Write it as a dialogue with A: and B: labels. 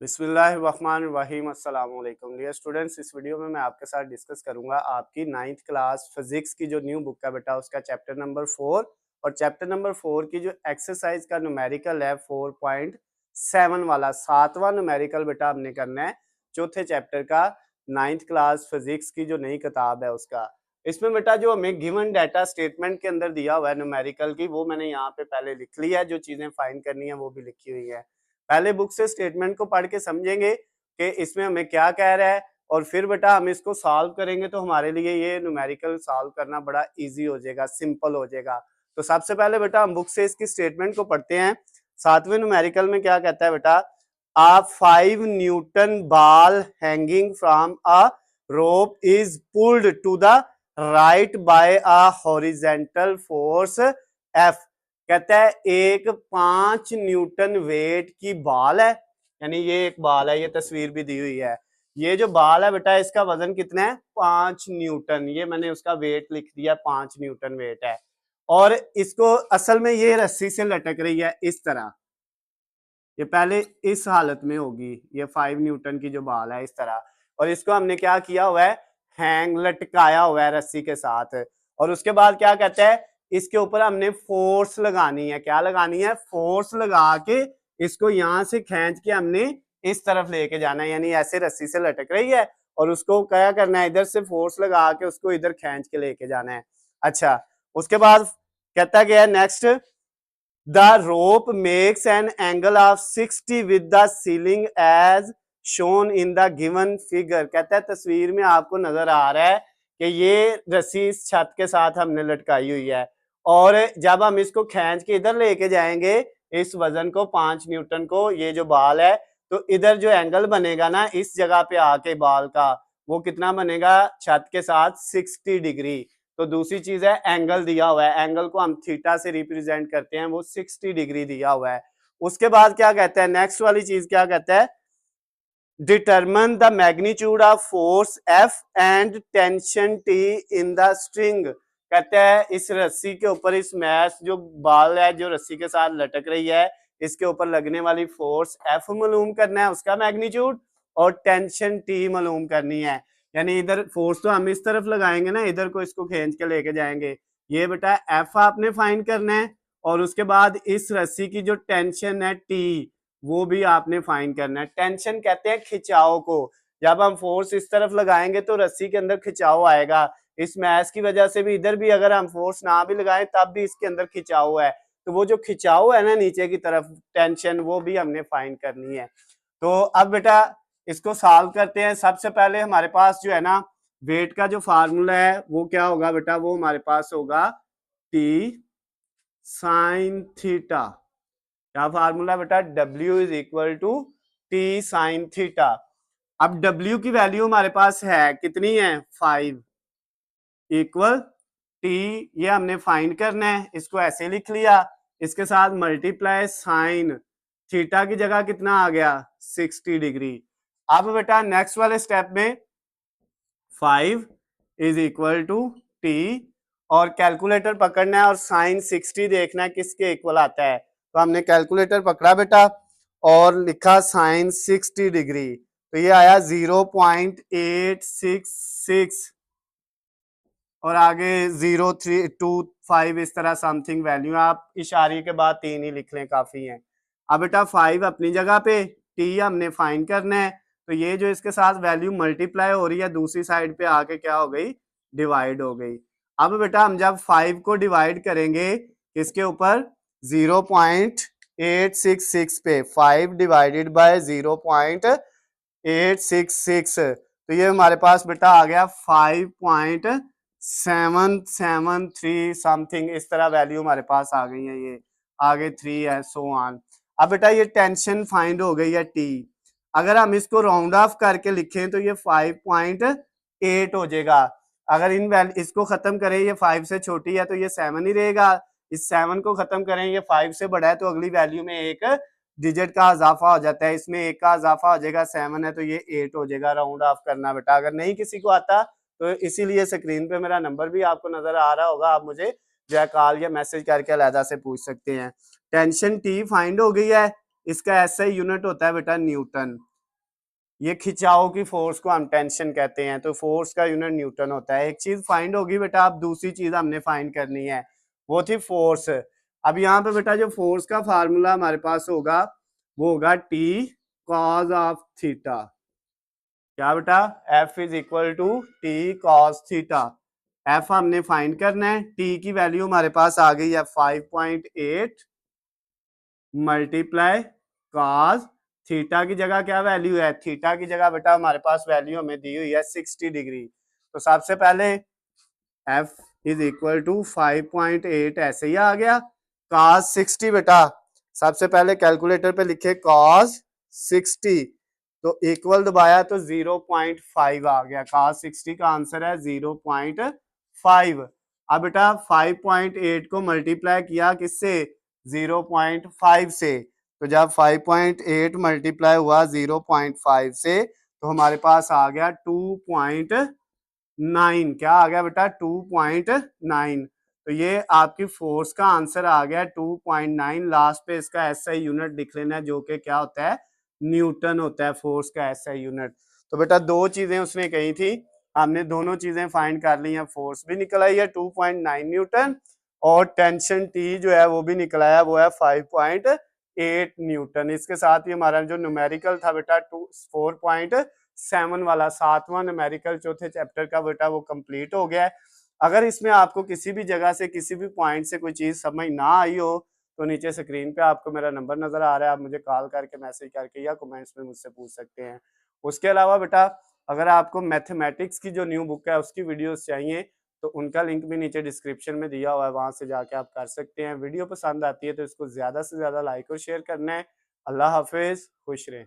A: बिस्मिल्लाहिर्रहमानिर्रहीम अस्सलाम वालेकुम डियर स्टूडेंट्स। इस वीडियो में मैं आपके साथ डिस्कस करूंगा आपकी 9th क्लास फिजिक्स की जो न्यू बुक है बेटा उसका चैप्टर नंबर 4 और चैप्टर नंबर 4 की जो एक्सरसाइज का न्यूमेरिकल है 4.7 वाला 7वां न्यूमेरिकल बेटा हमने करना है चौथे चैप्टर का 9th क्लास फिजिक्स की जो नई किताब है उसका। इसमें बेटा जो हमें गिवन डाटा स्टेटमेंट के अंदर दिया हुआ है न्यूमेरिकल की वो मैंने यहाँ पे पहले लिख लिया है, जो चीजें फाइंड करनी है वो भी लिखी हुई है। पहले बुक से स्टेटमेंट को पढ़ के समझेंगे कि इसमें हमें क्या कह रहा है और फिर बेटा हम इसको सॉल्व करेंगे तो हमारे लिए ये न्यूमेरिकल सॉल्व करना बड़ा इजी हो जाएगा, सिंपल हो जाएगा। तो सबसे पहले बेटा हम बुक से इसकी स्टेटमेंट को पढ़ते हैं। 7वें न्यूमेरिकल में क्या कहता है बेटा, a 5 newton ball hanging from a rope is pulled to the right by a horizontal force F। कहता है एक 5 न्यूटन वेट की बॉल है, यानी ये एक बॉल है, ये तस्वीर भी दी हुई है। ये जो बॉल है बेटा इसका वजन कितना है 5 न्यूटन, ये मैंने उसका वेट लिख दिया 5 न्यूटन वेट है। और इसको असल में ये रस्सी से लटक रही है इस तरह, ये पहले इस हालत में होगी, ये 5 न्यूटन की जो बॉल है इस तरह। और इसको हमने क्या किया हुआ है, हैंग लटकाया हुआ है रस्सी के साथ। और उसके बाद क्या कहते हैं, इसके ऊपर हमने फोर्स लगानी है। क्या लगानी है, फोर्स लगा के इसको यहाँ से खींच के हमने इस तरफ लेके जाना है, यानी ऐसे रस्सी से लटक रही है और उसको क्या करना है, इधर से फोर्स लगा के उसको इधर खींच के लेके जाना है। अच्छा, उसके बाद कहता गया next, The rope makes an angle of 60 with the ceiling as shown in the given figure। कहता है तस्वीर में आपको नजर आ रहा है कि ये रस्सी इस छत के साथ हमने लटकाई हुई है और जब हम इसको खींच के इधर लेके जाएंगे इस वजन को 5 न्यूटन को, ये जो बॉल है, तो इधर जो एंगल बनेगा ना इस जगह पे आके बॉल का, वो कितना बनेगा छत के साथ 60 डिग्री। तो दूसरी चीज है एंगल दिया हुआ है, एंगल को हम थीटा से रिप्रेजेंट करते हैं, वो 60 डिग्री दिया हुआ है। उसके बाद क्या कहता है, नेक्स्ट वाली चीज क्या कहता है, determine the magnitude of force F and tension T in the string. कहता है इस रस्सी के ऊपर, इस मैश जो बॉल है जो रस्सी के साथ लटक रही है, इसके ऊपर लगने वाली फोर्स एफ मालूम करना है, उसका मैग्नीट्यूड, और टेंशन टी मालूम करनी है। यानी इधर फोर्स तो हम इस तरफ लगाएंगे ना, इधर को इसको खींच के लेके जाएंगे, ये बेटा एफ आपने फाइंड करना है। और उसके बाद इस रस्सी की जो टेंशन है टी, वो भी आपने फाइंड करना है। टेंशन कहते हैं खिंचाव को, जब हम फोर्स इस तरफ लगाएंगे तो रस्सी के अंदर खिंचाव आएगा। इस मैश की वजह से भी इधर भी अगर हम फोर्स ना भी लगाएं तब भी इसके अंदर खिंचाव है, तो वो जो खिंचाव है ना नीचे की तरफ टेंशन, वो भी हमने फाइंड करनी है। तो अब बेटा इसको सॉल्व करते हैं। सबसे पहले हमारे पास जो है ना वेट का जो फार्मूला है वो क्या होगा बेटा, वो हमारे पास होगा टी साइन थीटा। क्या फार्मूला बेटा, W is equal to T sine theta. अब W की वैल्यू हमारे पास है कितनी है 5 इक्वल टी, ये हमने फाइंड करना है, इसको ऐसे लिख लिया, इसके साथ मल्टीप्लाई साइन थीटा की जगह कितना आ गया 60 डिग्री। अब बेटा नेक्स्ट वाले स्टेप में 5 इज इक्वल टू टी और कैलकुलेटर पकड़ना है और साइन 60 देखना है किसके इक्वल आता है। तो हमने कैलकुलेटर पकड़ा बेटा और लिखा साइन 60 डिग्री, तो ये आया 0.866 और आगे 0.325 इस तरह समथिंग वैल्यू। आप इशारे के बाद 3 ही लिख लें, काफी है। अब बेटा 5 अपनी जगह पे, टी हमने फाइंड करना है, तो ये जो इसके साथ वैल्यू मल्टीप्लाई हो रही है दूसरी साइड पे आके क्या हो गई, डिवाइड हो गई। अब बेटा हम जब 5 को डिवाइड करेंगे किसके ऊपर, 0.866 पे, 5 डिवाइडेड बाय 0.866, तो ये हमारे पास बेटा आ गया 5.773 समथिंग, इस तरह वैल्यू हमारे पास आ गई है, ये आगे 3 है, सो ऑन। अब बेटा ये टेंशन फाइंड हो गई है टी, अगर हम इसको राउंड ऑफ करके लिखें तो ये 5.8 हो जाएगा। अगर इन वैल्यू इसको खत्म करें, ये 5 से छोटी है तो ये 7 ही रहेगा, इस 7 को खत्म करें, ये 5 से बड़ा है तो अगली वैल्यू में एक डिजिट का इजाफा हो जाता है, इसमें एक का इजाफा हो जाएगा, 7 है तो ये 8 हो जाएगा। राउंड ऑफ करना बेटा अगर नहीं किसी को आता तो इसीलिए स्क्रीन पे मेरा नंबर भी आपको नजर आ रहा होगा, आप मुझे जो है कॉल या मैसेज करके अलहदा से पूछ सकते हैं। टेंशन टी फाइंड हो गई है, इसका ऐसा ही यूनिट होता है बेटा न्यूटन। ये खिंचाव की फोर्स को हम टेंशन कहते हैं, तो फोर्स का यूनिट न्यूटन होता है। एक चीज फाइंड होगी बेटा, अब दूसरी चीज हमने फाइंड करनी है, वो थी फोर्स। अब यहाँ पे बेटा जो फोर्स का फार्मूला हमारे पास होगा वो होगा टी कॉज ऑफ थीटा। क्या बेटा, F is equal to T cos theta. F हमने फाइंड करना है, T की वैल्यू हमारे पास आ गई है 5.8 मल्टीप्लाई कॉस थीटा की जगह क्या वैल्यू है, थीटा की जगह बेटा हमारे पास वैल्यू हमें दी हुई है 60 डिग्री। तो सबसे पहले F इज इक्वल टू 5.8 ऐसे ही आ गया, कॉस 60 बेटा सबसे पहले कैलकुलेटर पे लिखे कॉस 60, तो इक्वल दबाया तो 0.5 आ गया, cos 60 का आंसर है 0.5। अब बेटा 5.8 को मल्टीप्लाई किया किससे, 0.5 से, तो जब 5.8 मल्टीप्लाई हुआ 0.5 से तो हमारे पास आ गया 2.9। क्या आ गया बेटा, 2.9। तो ये आपकी फोर्स का आंसर आ गया 2.9। लास्ट पे इसका एसआई यूनिट लिख लेना है, जो कि क्या होता है, न्यूटन होता है फोर्स का एसआई यूनिट। तो बेटा दो चीजें उसने कही थी, हमने दोनों चीजें फाइंड कर ली हैं, फोर्स भी निकल आई है 2.9 न्यूटन और टेंशन टी जो है वो भी निकल आया, वो है 5.8 न्यूटन। इसके साथ ही हमारा जो न्यूमेरिकल था बेटा 4.7 वाला 7वां न्यूमेरिकल चौथे चैप्टर का बेटा वो कंप्लीट हो गया है। अगर इसमें आपको किसी भी जगह से किसी भी पॉइंट से कोई चीज समझ ना आई हो तो नीचे स्क्रीन पे आपको मेरा नंबर नजर आ रहा है, आप मुझे कॉल करके मैसेज करके या कमेंट्स में मुझसे पूछ सकते हैं। उसके अलावा बेटा अगर आपको मैथमेटिक्स की जो न्यू बुक है उसकी वीडियोस चाहिए तो उनका लिंक भी नीचे डिस्क्रिप्शन में दिया हुआ है, वहां से जाके आप कर सकते हैं। वीडियो पसंद आती है तो इसको ज्यादा से ज्यादा लाइक और शेयर करना है। अल्लाह हाफिज, खुश रहें।